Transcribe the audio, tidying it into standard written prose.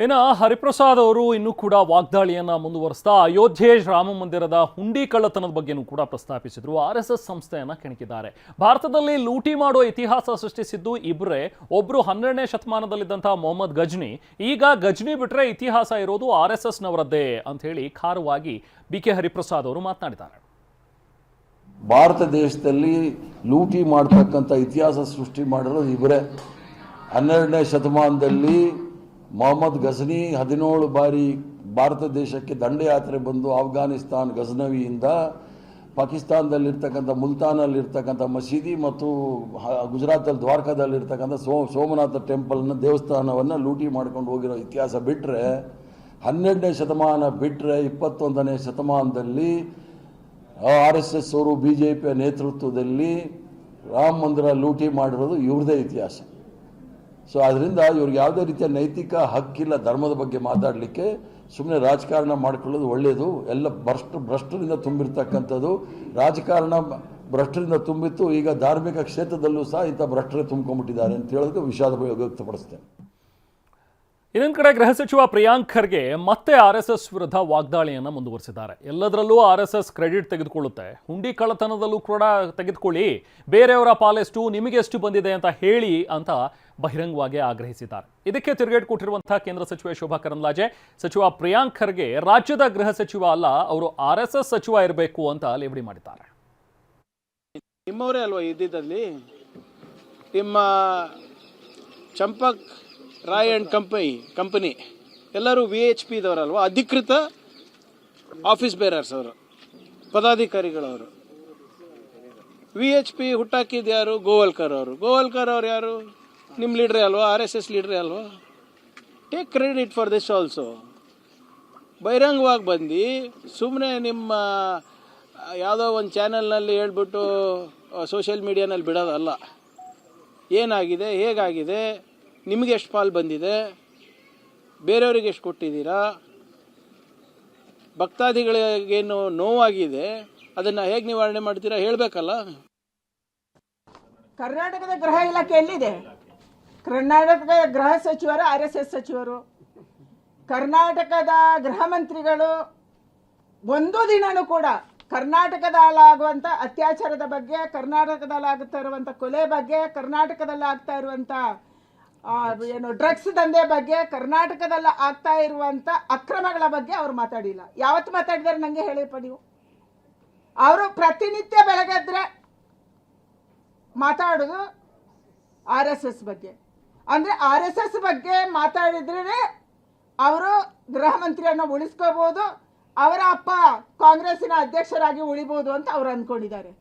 ಇನ್ನು ಹರಿಪ್ರಸಾದ್ ಅವರು ಇನ್ನೂ ಕೂಡ ವಾಗ್ದಾಳಿಯನ್ನ ಮುಂದುವರಿಸ್ತಾ ಅಯೋಧ್ಯೆ ರಾಮ ಮಂದಿರದ ಹುಂಡಿ ಕಳ್ಳತನದ ಬಗ್ಗೆನೂ ಕೂಡ ಪ್ರಸ್ತಾಪಿಸಿದ್ರು. RSS ಸಂಸ್ಥೆಯನ್ನ ಕೆಣಕಿದ್ದಾರೆ. ಭಾರತದಲ್ಲಿ ಲೂಟಿ ಮಾಡೋ ಇತಿಹಾಸ ಸೃಷ್ಟಿಸಿದ್ದು ಇಬ್ಬರೇ. ಒಬ್ರು 12ನೇ ಶತಮಾನದಲ್ಲಿದ್ದಂತಹ ಮೊಹಮ್ಮದ್ ಗಜ್ನಿ, ಈಗ ಗಜ್ನಿ ಬಿಟ್ರೆ ಇತಿಹಾಸ ಇರೋದು RSS ನವರದ್ದೇ ಅಂತ ಹೇಳಿ ಖಾರವಾಗಿ BK ಹರಿಪ್ರಸಾದ್ ಅವರು ಮಾತನಾಡಿದ್ದಾರೆ. ಭಾರತ ದೇಶದಲ್ಲಿ ಲೂಟಿ ಮಾಡ್ತಕ್ಕಂಥ ಇತಿಹಾಸ ಸೃಷ್ಟಿ ಮಾಡಿರೋದು ಇವರೇ. 12ನೇ ಶತಮಾನದಲ್ಲಿ ಮೊಹಮ್ಮದ್ ಗಜ್ನಿ 17 ಬಾರಿ ಭಾರತ ದೇಶಕ್ಕೆ ದಂಡಯಾತ್ರೆ ಬಂದು ಅಫ್ಘಾನಿಸ್ತಾನ್ ಗಜ್ನವಿಯಿಂದ ಪಾಕಿಸ್ತಾನದಲ್ಲಿರ್ತಕ್ಕಂಥ ಮುಲ್ತಾನಲ್ಲಿರ್ತಕ್ಕಂಥ ಮಸೀದಿ ಮತ್ತು ಗುಜರಾತಲ್ಲಿ ದ್ವಾರಕಾದಲ್ಲಿರ್ತಕ್ಕಂಥ ಸೋಮನಾಥ ಟೆಂಪಲ್ನ ದೇವಸ್ಥಾನವನ್ನು ಲೂಟಿ ಮಾಡ್ಕೊಂಡು ಹೋಗಿರೋ ಇತಿಹಾಸ ಬಿಟ್ಟರೆ, 12ನೇ ಶತಮಾನ ಬಿಟ್ಟರೆ 21ನೇ ಶತಮಾನದಲ್ಲಿ RSS ಅವರು BJP ನೇತೃತ್ವದಲ್ಲಿ ರಾಮ ಮಂದಿರ ಲೂಟಿ ಮಾಡಿರೋದು ಇವ್ರದೇ ಇತಿಹಾಸ. ಸೊ ಅದರಿಂದ ಇವ್ರಿಗೆ ಯಾವುದೇ ರೀತಿಯ ನೈತಿಕ ಹಕ್ಕಿಲ್ಲ ಧರ್ಮದ ಬಗ್ಗೆ ಮಾತಾಡಲಿಕ್ಕೆ. ಸುಮ್ಮನೆ ರಾಜಕಾರಣ ಮಾಡ್ಕೊಳ್ಳೋದು ಒಳ್ಳೆಯದು. ಎಲ್ಲ ಭ್ರಷ್ಟರಿಂದ ತುಂಬಿರ್ತಕ್ಕಂಥದ್ದು. ರಾಜಕಾರಣ ಭ್ರಷ್ಟರಿಂದ ತುಂಬಿತ್ತು. ಈಗ ಧಾರ್ಮಿಕ ಕ್ಷೇತ್ರದಲ್ಲೂ ಸಹ ಇಂಥ ಭ್ರಷ್ಟರೇ ತುಂಬ್ಕೊಂಡ್ಬಿಟ್ಟಿದ್ದಾರೆ ಅಂತ ಹೇಳೋದಕ್ಕೆ ವಿಷಾದ ವ್ಯಕ್ತಪಡಿಸ್ತೇನೆ. ಇನ್ನೊಂದು ಕಡೆ ಗೃಹ ಸಚಿವ ಪ್ರಿಯಾಂಕ್ ಖರ್ಗೆ ಮತ್ತೆ RSS ವಿರುದ್ಧ ವಾಗ್ದಾಳಿಯನ್ನು ಮುಂದುವರಿಸಿದ್ದಾರೆ. ಎಲ್ಲದರಲ್ಲೂ RSS ಕ್ರೆಡಿಟ್ ತೆಗೆದುಕೊಳ್ಳುತ್ತೆ, ಹುಂಡಿ ಕಳ್ಳತನದಲ್ಲೂ ಕೂಡ ತೆಗೆದುಕೊಳ್ಳಿ, ಬೇರೆಯವರ ಪಾಲೆಷ್ಟು ನಿಮಗೆ ಎಷ್ಟು ಬಂದಿದೆ ಅಂತ ಹೇಳಿ ಅಂತ ಬಹಿರಂಗವಾಗಿ ಆಗ್ರಹಿಸಿದ್ದಾರೆ. ಇದಕ್ಕೆ ತಿರುಗೇಟು ಕೊಟ್ಟಿರುವಂತಹ ಕೇಂದ್ರ ಸಚಿವೆ ಶೋಭಾ ಕರಂದ್ಲಾಜೆ, ಸಚಿವ ಪ್ರಿಯಾಂಕ್ ಖರ್ಗೆ ರಾಜ್ಯದ ಗೃಹ ಸಚಿವ ಅಲ್ಲ, ಅವರು RSS ಸಚಿವ ಇರಬೇಕು ಅಂತ ಲೇವಡಿ ಮಾಡಿದ್ದಾರೆ. ನಿಮ್ಮವರೇ ಅಲ್ವಾ ಇದ್ದಿದ್ದಲ್ಲಿ, ನಿಮ್ಮ ಚಂಪಕ್ ರಾಯ್ ಅಂಡ್ ಕಂಪನಿ ಎಲ್ಲರೂ VHP ದವರಲ್ವ, ಅಧಿಕೃತ ಆಫೀಸ್ ಬೇರರ್ಸ್ ಅವರು, ಪದಾಧಿಕಾರಿಗಳವರು. VHP ಹುಟ್ಟಾಕಿದ್ದು ಯಾರು? ಗೋವಲ್ಕರ್ ಅವರು ಯಾರು? ನಿಮ್ಮ ಲೀಡ್ರೇ ಅಲ್ವಾ? RSS ಲೀಡ್ರೇ ಅಲ್ವಾ? Take credit for this also. ಬಹಿರಂಗವಾಗಿ ಬಂದು ಸುಮ್ಮನೆ ನಿಮ್ಮ ಯಾವುದೋ ಒಂದು ಚಾನೆಲ್ನಲ್ಲಿ ಹೇಳ್ಬಿಟ್ಟು ಸೋಷಿಯಲ್ ಮೀಡಿಯಾನಲ್ಲಿ ಬಿಡೋದಲ್ಲ. ಏನಾಗಿದೆ, ಹೇಗಾಗಿದೆ, ನಿಮಗೆ ಎಷ್ಟು ಪಾಲು ಬಂದಿದೆ, ಬೇರೆಯವರಿಗೆ ಎಷ್ಟು ಕೊಟ್ಟಿದ್ದೀರಾ, ಭಕ್ತಾದಿಗಳಿಗೇನು ನೋವಾಗಿದೆ, ಅದನ್ನು ಹೇಗೆ ನಿವಾರಣೆ ಮಾಡ್ತೀರಾ ಹೇಳಬೇಕಲ್ಲ. ಕರ್ನಾಟಕದ ಗೃಹ ಇಲಾಖೆ ಎಲ್ಲಿದೆ? ಕರ್ನಾಟಕದ ಗೃಹ ಸಚಿವರು RSS ಸಚಿವರು. ಕರ್ನಾಟಕದ ಗೃಹ ಮಂತ್ರಿಗಳು ಒಂದು ದಿನನೂ ಕೂಡ ಕರ್ನಾಟಕದಲ್ಲಾಗುವಂಥ ಅತ್ಯಾಚಾರದ ಬಗ್ಗೆ, ಕರ್ನಾಟಕದಲ್ಲಾಗ್ತಾ ಇರುವಂಥ ಕೊಲೆ ಬಗ್ಗೆ, ಕರ್ನಾಟಕದಲ್ಲಿ ಆಗ್ತಾ ಇರುವಂಥ ಡ್ರಗ್ಸ್ ದಂಧೆ ಬಗ್ಗೆ, ಕರ್ನಾಟಕದಲ್ಲಿ ಆಗ್ತಾ ಇರುವಂಥ ಅಕ್ರಮಗಳ ಬಗ್ಗೆ ಅವ್ರು ಮಾತಾಡಿಲ್ಲ. ಯಾವತ್ತು ಮಾತಾಡಿದಾರೆ ನನಗೆ ಹೇಳಿಪ್ಪ ನೀವು. ಅವರು ಪ್ರತಿನಿತ್ಯ ಬೆಳಗ್ಗೆದ್ರೆ ಮಾತಾಡೋದು RSS ಬಗ್ಗೆ. ಅಂದರೆ RSS ಬಗ್ಗೆ ಮಾತಾಡಿದ್ರೆ ಅವರು ಗೃಹ ಮಂತ್ರಿಯನ್ನು ಉಳಿಸ್ಕೋಬೋದು, ಅವರ ಅಪ್ಪ ಕಾಂಗ್ರೆಸ್ಸಿನ ಅಧ್ಯಕ್ಷರಾಗಿ ಉಳಿಬೋದು ಅಂತ ಅವ್ರು ಅಂದ್ಕೊಂಡಿದ್ದಾರೆ.